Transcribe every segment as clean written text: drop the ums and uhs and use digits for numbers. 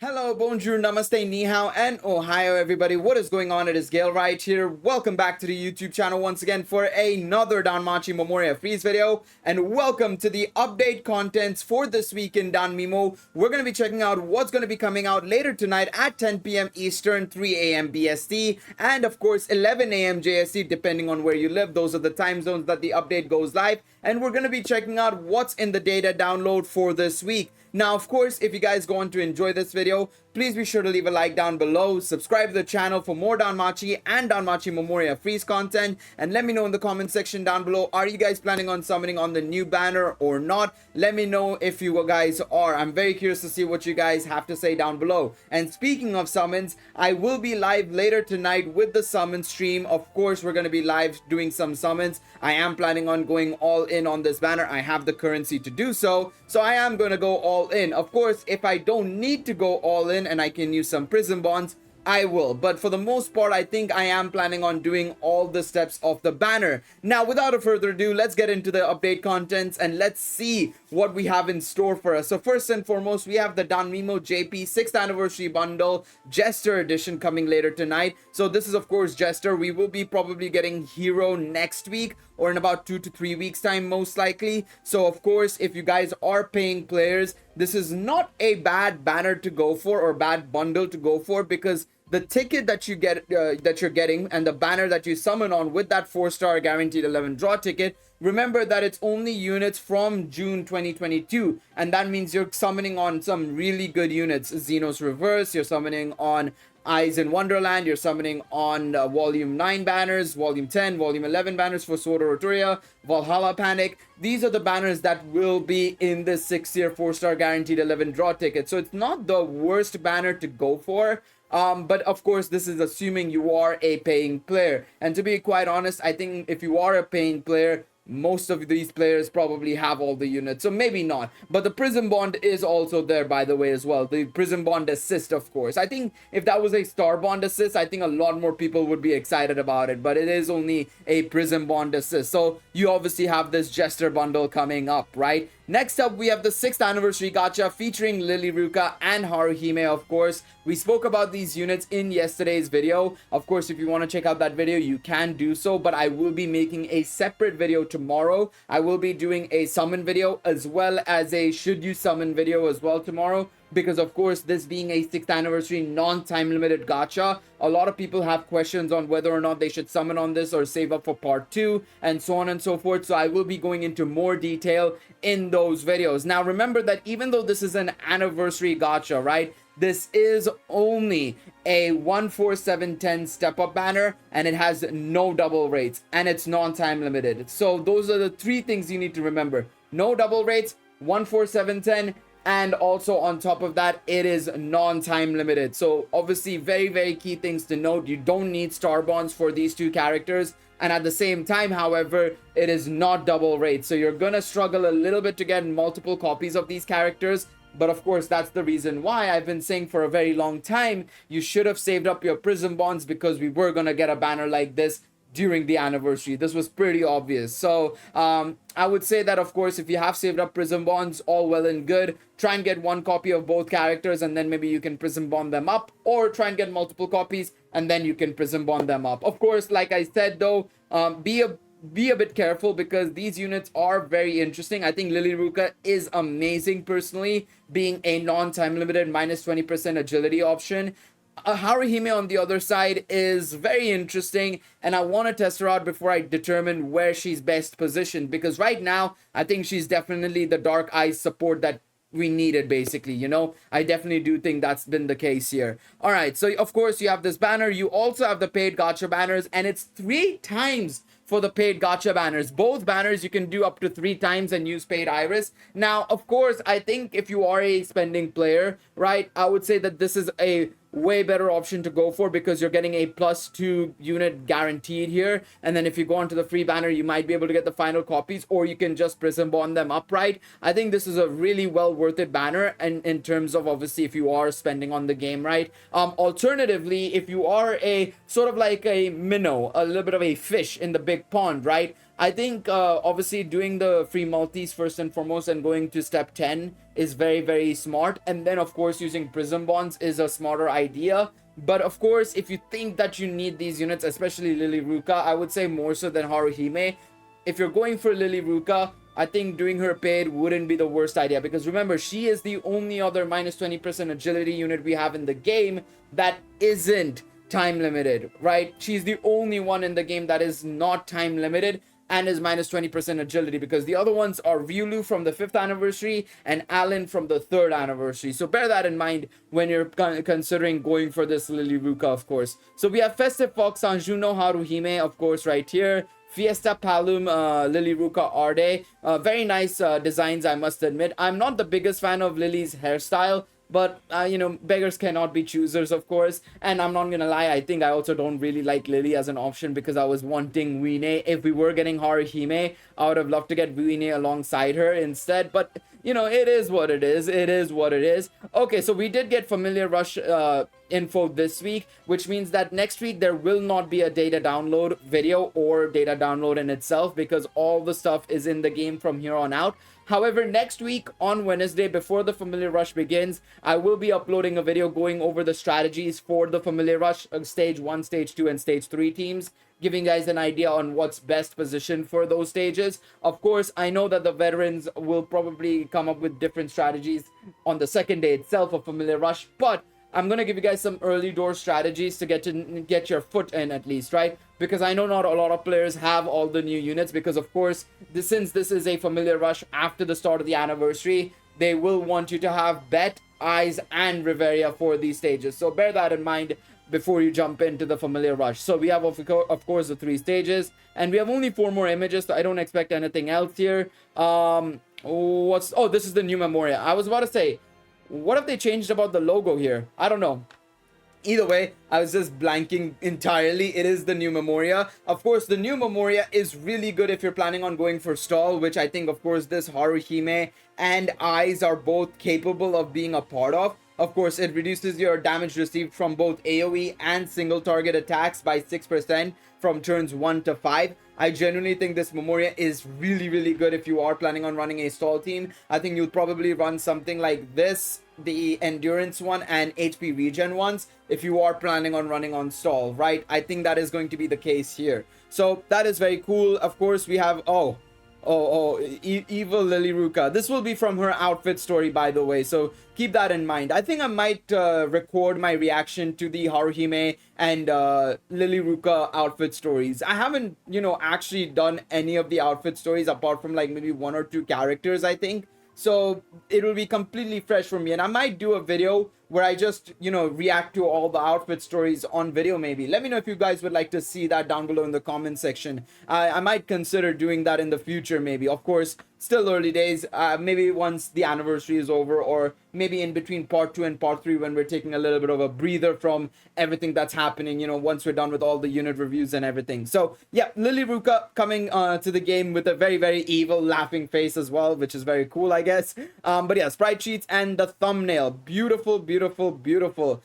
Hello, bonjour, namaste, ni hao, and ohio, everybody. What is going on? It is Galeriot here. Welcome back to the YouTube channel once again for another Danmachi Memoria Freese video. And welcome to the update contents for this week in Danmemo. We're going to be checking out what's going to be coming out later tonight at 10 p.m. Eastern, 3 a.m. BST, and of course 11 a.m. JST, depending on where you live. Those are the time zones that the update goes live. And we're going to be checking out what's in the data download for this week. Now, of course, if you guys go on to enjoy this video, please be sure to leave a like down below, subscribe to the channel for more Danmachi and Danmachi Memoria Freese content, and let me know in the comment section down below, are you guys planning on summoning on the new banner or not? Let me know if you guys are. I'm very curious to see what you guys have to say down below. And speaking of summons, I will be live later tonight with the summon stream. Of course, we're going to be live doing some summons. I am planning on going all in on this banner. I have the currency to do so, so I am going to go all in. Of course, if I don't need to go all in and I can use some prison bonds, I will. But for the most part, I think I am planning on doing all the steps of the banner. Now, without a further ado, let's get into the update contents and let's see what we have in store for us. So first and foremost, we have the Danmemo JP 6th anniversary bundle Jester edition coming later tonight. So this is of course Jester. We will be probably getting Hero next week or in about 2 to 3 weeks time most likely. So of course, if you guys are paying players, this is not a bad banner to go for or bad bundle to go for, because the ticket that you get that you're getting and the banner that you summon on with that 4-star guaranteed 11 draw ticket, remember that it's only units from June 2022, and that means you're summoning on some really good units. Xenos Reverse, you're summoning on Eyes in Wonderland, you're summoning on Volume 9 banners, Volume 10, Volume 11 banners for Sword of Roturia, Valhalla Panic. These are the banners that will be in the 6-year 4-star guaranteed 11 draw ticket. So it's not the worst banner to go for. But of course, this is assuming you are a paying player. And to be quite honest, I think if you are a paying player, most of these players probably have all the units, so maybe not. But the prison bond is also there, by the way, as well. The prison bond assist, of course. I think if that was a star bond assist, I think a lot more people would be excited about it. But it is only a prison bond assist. So you obviously have this Jester bundle coming up, right? Next up, we have the 6th anniversary gacha featuring Lily Ruka and Haruhime, of course. We spoke about these units in yesterday's video. Of course, if you want to check out that video, you can do so, but I will be making a separate video tomorrow. I will be doing a summon video as well as a should you summon video as well tomorrow. Because of course, this being a 6th anniversary non-time limited gacha, a lot of people have questions on whether or not they should summon on this or save up for part 2 and so on and so forth. So I will be going into more detail in those videos. Now remember that even though this is an anniversary gacha, right, this is only a 14710 step up banner and it has no double rates and it's non-time limited. So those are the 3 things you need to remember: no double rates, 14710, and also on top of that, it is non-time limited. So obviously very key things to note. You don't need star bonds for these 2 characters, and at the same time, however, it is not double rate. So you're gonna struggle a little bit to get multiple copies of these characters. But of course, that's the reason why I've been saying for a very long time, you should have saved up your prison bonds, because we were gonna get a banner like this during the anniversary. This was pretty obvious. So I would say that of course, if you have saved up prison bonds, all well and good. Try and get 1 copy of both characters and then maybe you can prison bond them up, or try and get multiple copies and then you can prison bond them up. Of course, like I said though, be a bit careful because these units are very interesting. I think Lily Ruka is amazing personally, being a non-time limited minus 20% agility option. Haruhime on the other side is very interesting, and I want to test her out before I determine where she's best positioned, because right now I think she's definitely the Dark Eyes support that we needed, basically, you know. I definitely do think that's been the case here. All right, so of course you have this banner. You also have the paid gacha banners, and it's 3 times for the paid gacha banners. Both banners you can do up to 3 times and use paid iris. Now of course, I think if you are a spending player, right, I would say that this is a way better option to go for, because you're getting a +2 unit guaranteed here, and then if you go onto the free banner, you might be able to get the final copies, or you can just prison bond them upright. I think this is a really well worth it banner, and in terms of obviously if you are spending on the game, right. Alternatively, if you are a sort of like a minnow, a little bit of a fish in the big pond, right, I think obviously doing the free multis first and foremost and going to step 10 is very, very smart. And then, of course, using Prism Bonds is a smarter idea. But of course, if you think that you need these units, especially Lily Ruka, I would say more so than Haruhime. If you're going for Lily Ruka, I think doing her paid wouldn't be the worst idea, because remember, she is the only other minus 20% agility unit we have in the game that isn't time limited, right? She's the only one in the game that is not time limited and is minus 20% agility, because the other ones are Ryulu from the 5th anniversary and Alan from the 3rd anniversary. So bear that in mind when you're considering going for this Lily Ruka, of course. So we have Festive Fox Sanjuno Haruhime, of course, right here. Fiesta Palum, Lily Ruka Arde. Very nice designs, I must admit. I'm not the biggest fan of Lily's hairstyle, but, you know, beggars cannot be choosers, of course. And I'm not gonna lie, I think I also don't really like Lily as an option, because I was wanting Wine. If we were getting Haruhime, I would have loved to get Wine alongside her instead. But, you know, it is what it is. It is what it is. Okay, so we did get Familiar Rush info this week, which means that next week there will not be a data download video or data download in itself, because all the stuff is in the game from here on out. However, next week on Wednesday, before the Familiar Rush begins, I will be uploading a video going over the strategies for the Familiar Rush Stage 1, Stage 2, and Stage 3 teams, giving guys an idea on what's best positioned for those stages. Of course, I know that the veterans will probably come up with different strategies on the second day itself of Familiar Rush, but I'm gonna give you guys some early door strategies to get your foot in, at least, right? Because I know not a lot of players have all the new units, because of course, since this is a Familiar Rush after the start of the anniversary, they will want you to have Bet, Eyes, and Riveria for these stages. So bear that in mind before you jump into the Familiar Rush. So we have, of course, the 3 stages, and we have only 4 more images, so I don't expect anything else here. This is the new Memoria. I was about to say, what have they changed about the logo here? I don't know. Either way, I was just blanking entirely. It is the new Memoria. Of course, the new Memoria is really good if you're planning on going for stall, which I think, of course, this Haruhime and Eyes are both capable of being a part of. Of course, it reduces your damage received from both AoE and single target attacks by 6% from turns 1 to 5. I genuinely think this Memoria is really, really good if you are planning on running a stall team. I think you'll probably run something like this, the endurance one and HP regen ones, if you are planning on running on stall, right? I think that is going to be the case here. So that is very cool. Of course, we have Evil Lily Ruka. This will be from her outfit story, by the way, so keep that in mind. I think I might record my reaction to the Haruhime and Lily Ruka outfit stories. I haven't, you know, actually done any of the outfit stories apart from like maybe 1 or 2 characters, I think. So it will be completely fresh for me, and I might do a video where I just, you know, react to all the outfit stories on video maybe. Let me know if you guys would like to see that down below in the comment section. I might consider doing that in the future maybe. Of course, still early days. Maybe once the anniversary is over, or maybe in between part 2 and part 3 when we're taking a little bit of a breather from everything that's happening, you know, once we're done with all the unit reviews and everything. So yeah, Lily Ruka coming to the game with a very, very evil laughing face as well, which is very cool, I guess. But yeah, sprite sheets and the thumbnail. Beautiful, beautiful, beautiful.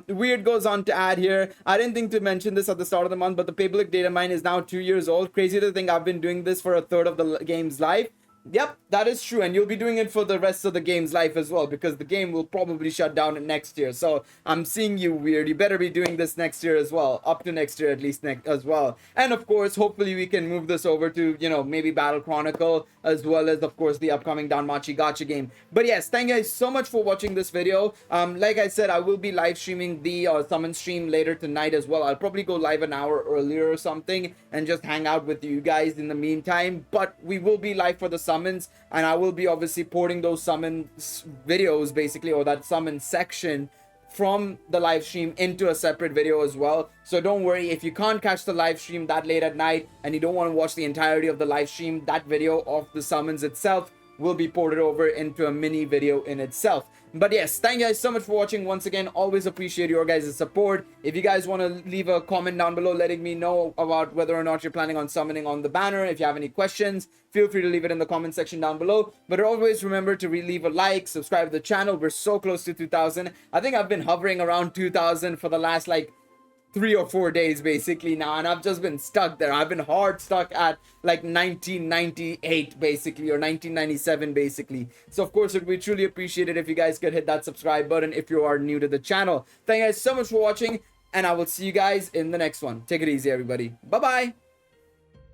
Weird goes on to add here, I didn't think to mention this at the start of the month, but the Public data mine is now 2 years old. Crazy to think I've been doing this for a third of the game's life. Yep, that is true, and you'll be doing it for the rest of the game's life as well, because the game will probably shut down next year. So I'm seeing you, Weird. You better be doing this next year as well, up to next year at least as well. And of course, hopefully we can move this over to, you know, maybe Battle Chronicle, as well as of course the upcoming Danmachi Gacha game. But yes, thank you guys so much for watching this video. Like I said, I will be live streaming the summon stream later tonight as well. I'll probably go live an hour earlier or something and just hang out with you guys in the meantime. But we will be live for the summons, and I will be obviously porting those summon videos basically, or that summon section from the live stream into a separate video as well. So don't worry if you can't catch the live stream that late at night and you don't want to watch the entirety of the live stream. That video of the summons itself will be ported over into a mini video in itself. But yes, thank you guys so much for watching. Once again, always appreciate your guys' support. If you guys want to leave a comment down below letting me know about whether or not you're planning on summoning on the banner, if you have any questions, feel free to leave it in the comment section down below. But always remember to leave a like, subscribe to the channel. We're so close to 2,000. I think I've been hovering around 2,000 for the last like 3 or 4 days basically now, and I've just been stuck there. I've been hard stuck at like 1998 basically, or 1997 basically. So of course, it would be truly appreciated if you guys could hit that subscribe button if you are new to the channel. Thank you guys so much for watching, and I will see you guys in the next one. Take it easy, everybody. Bye bye.